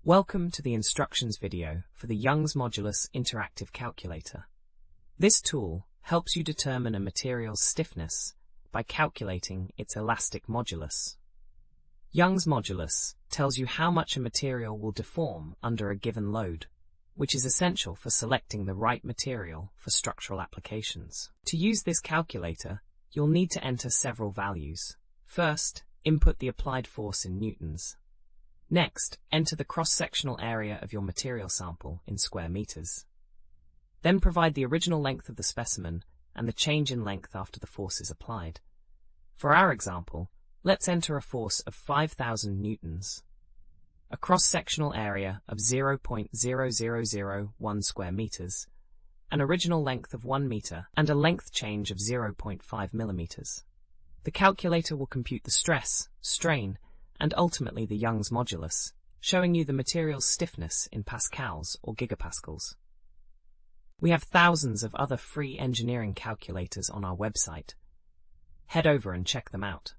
Welcome to the instructions video for the Young Modulus Interactive Calculator. This tool helps you determine a material's stiffness by calculating its elastic modulus. Young's modulus tells you how much a material will deform under a given load, which is essential for selecting the right material for structural applications. To use this calculator, you'll need to enter several values. First, input the applied force in newtons. Next, enter the cross-sectional area of your material sample in square meters. Then provide the original length of the specimen and the change in length after the force is applied. For our example, let's enter a force of 5,000 newtons, a cross-sectional area of 0.0001 square meters, an original length of 1 meter, and a length change of 0.5 millimeters. The calculator will compute the stress, strain, and ultimately the Young's modulus, showing you the material's stiffness in pascals or gigapascals. We have thousands of other free engineering calculators on our website. Head over and check them out.